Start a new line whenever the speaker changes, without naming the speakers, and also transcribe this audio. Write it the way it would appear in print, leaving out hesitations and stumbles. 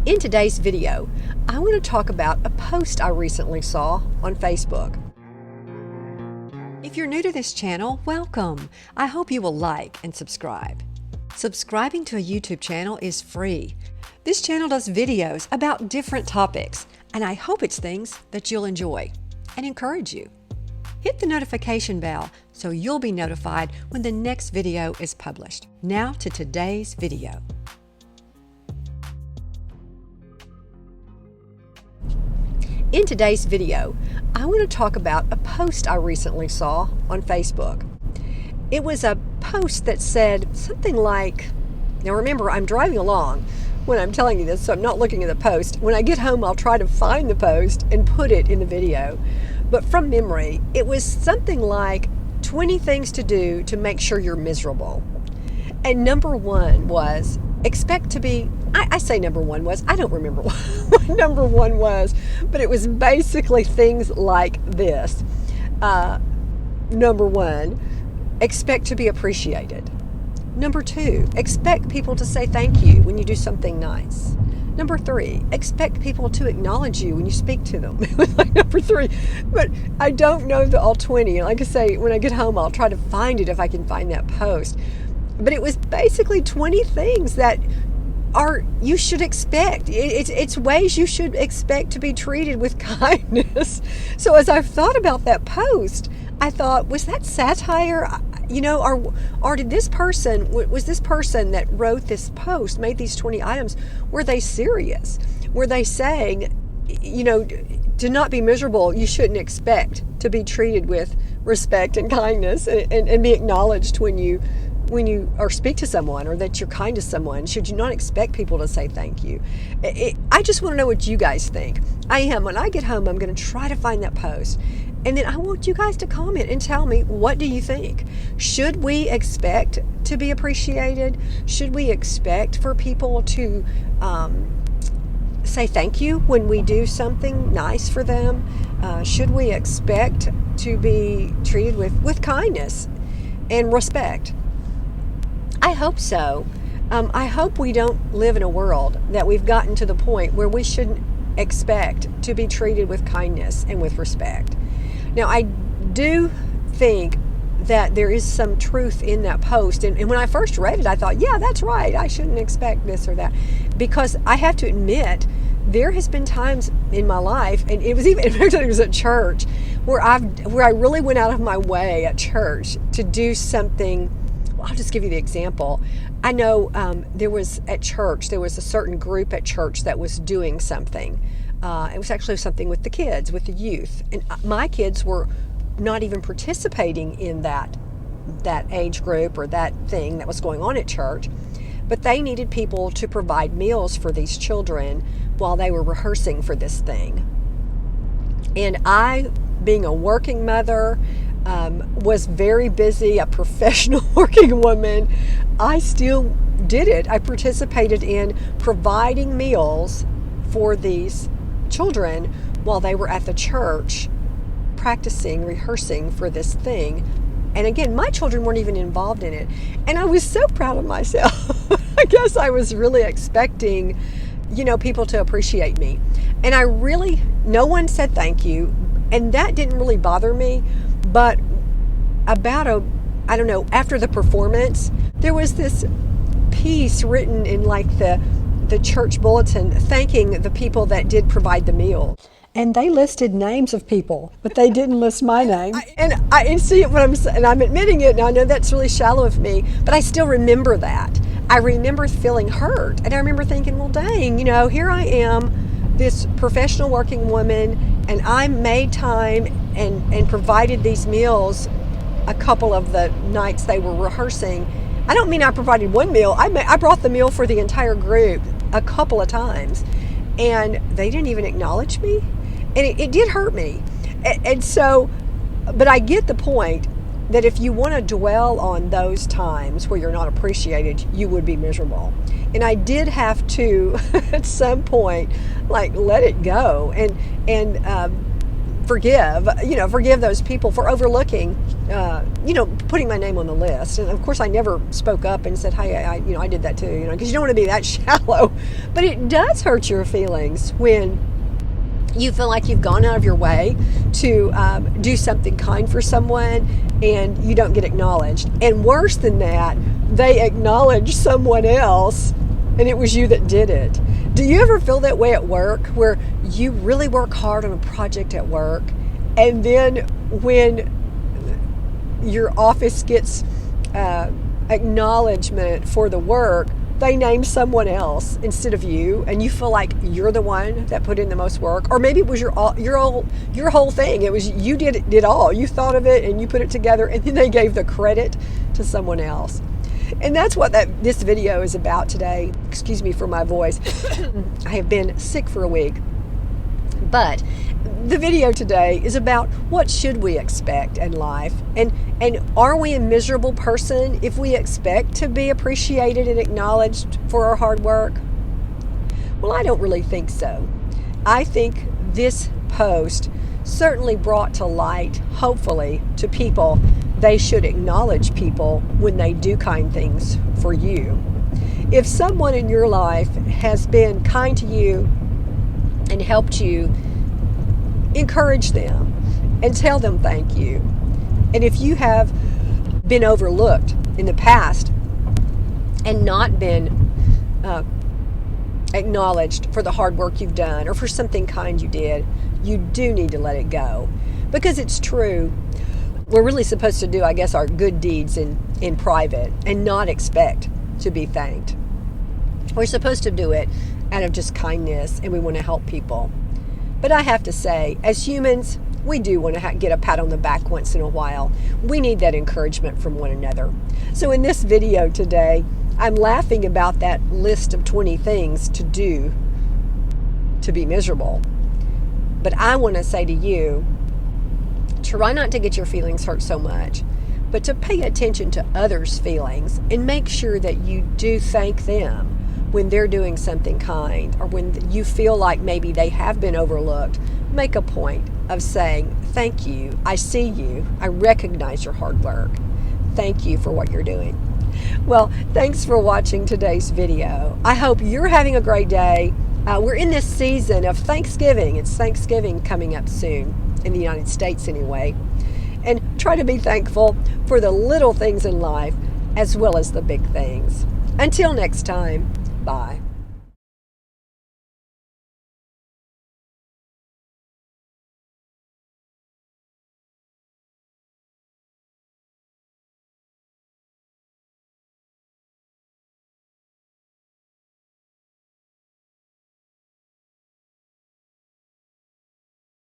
In today's video, I want to talk about a post I recently saw on Facebook. If you're new to this channel, welcome. I hope you will like and subscribe. Subscribing to a YouTube channel is free. This channel does videos about different topics, and I hope it's things that you'll enjoy and encourage you. Hit the notification bell so you'll be notified when the next video is published. Now to today's video. In today's video, I want to talk about a post I recently saw on Facebook. It was a post that said something like, now remember, I'm driving along when I'm telling you this, so I'm not looking at the post. When I get home, I'll try to find the post and put it in the video. But from memory, it was something like 20 things to do to make sure you're miserable. And number one was expect to be, I say number one was, I don't remember what number one was, but it was basically things like this. Number one, expect to be appreciated. Number two, expect people to say thank you when you do something nice. Number three, expect people to acknowledge you when you speak to them. It was like number three, but I don't know the all 20. Like I say, when I get home, I'll try to find it if I can find that post. But it was basically 20 things that you should expect. It's ways you should expect to be treated with kindness. So as I've thought about that post, I thought, was that satire? You know, or did this person, was this person that wrote this post, made these 20 items, were they serious? Were they saying, you know, to not be miserable, you shouldn't expect to be treated with respect and kindness and be acknowledged when you or speak to someone, or that you're kind to someone? Should you not expect people to say thank you? I just want to know what you guys think. When I get home, I'm going to try to find that post. And then I want you guys to comment and tell me, what do you think? Should we expect to be appreciated? Should we expect for people to say thank you when we do something nice for them? Should we expect to be treated with kindness and respect? I hope so. I hope we don't live in a world that we've gotten to the point where we shouldn't expect to be treated with kindness and with respect. Now, I do think that there is some truth in that post. And when I first read it, I thought, yeah, that's right. I shouldn't expect this or that. Because I have to admit, there has been times in my life, and it was even, in fact, it was at church, where I really went out of my way at church to do something. I'll just give you the example. I know there was a certain group at church that was doing something. It was actually something with the kids, with the youth. And my kids were not even participating in that age group or that thing that was going on at church. But they needed people to provide meals for these children while they were rehearsing for this thing. And I, being a working mother, was very busy, a professional working woman, I still did it. I participated in providing meals for these children while they were at the church practicing, rehearsing for this thing. And again, my children weren't even involved in it. And I was so proud of myself. I guess I was really expecting, people to appreciate me. And no one said thank you. And that didn't really bother me. But after the performance, there was this piece written in like the church bulletin thanking the people that did provide the meal. And they listed names of people, but they didn't list my name. And see what I'm saying, and I'm admitting it, and I know that's really shallow of me, but I still remember that. I remember feeling hurt, and I remember thinking, well, dang, here I am, this professional working woman, and I made time and provided these meals a couple of the nights they were rehearsing. I don't mean I provided one meal. I brought the meal for the entire group a couple of times, and they didn't even acknowledge me. And it did hurt me. And so, but I get the point that if you want to dwell on those times where you're not appreciated, you would be miserable. And I did have to, at some point, let it go and forgive those people for overlooking, putting my name on the list. And of course, I never spoke up and said, hey, I did that too, because you don't want to be that shallow. But it does hurt your feelings when you feel like you've gone out of your way to do something kind for someone and you don't get acknowledged. And worse than that, they acknowledge someone else and it was you that did it. Do you ever feel that way at work, where you really work hard on a project at work, and then when your office gets acknowledgement for the work, they name someone else instead of you, and you feel like you're the one that put in the most work? Or maybe it was your whole thing. It was you did it all. You thought of it and you put it together, and then they gave the credit to someone else. And that's what this video is about today. Excuse me for my voice. I have been sick for a week. But the video today is about what should we expect in life, and are we a miserable person if we expect to be appreciated and acknowledged for our hard work? Well, I don't really think so. I think this post certainly brought to light, hopefully, to people, they should acknowledge people when they do kind things for you. If someone in your life has been kind to you and helped you, encourage them and tell them thank you. And if you have been overlooked in the past and not been acknowledged for the hard work you've done or for something kind you did, you do need to let it go. Because it's true, we're really supposed to do, I guess, our good deeds in private and not expect to be thanked. We're supposed to do it out of just kindness, and we want to help people. But I have to say, as humans, we do want to get a pat on the back once in a while. We need that encouragement from one another. So in this video today, I'm laughing about that list of 20 things to do to be miserable. But I want to say to you, try not to get your feelings hurt so much, but to pay attention to others' feelings and make sure that you do thank them when they're doing something kind, or when you feel like maybe they have been overlooked. Make a point of saying, thank you, I see you, I recognize your hard work. Thank you for what you're doing. Well, thanks for watching today's video. I hope you're having a great day. We're in this season of Thanksgiving. It's Thanksgiving coming up soon, in the United States anyway. And try to be thankful for the little things in life as well as the big things. Until next time, bye.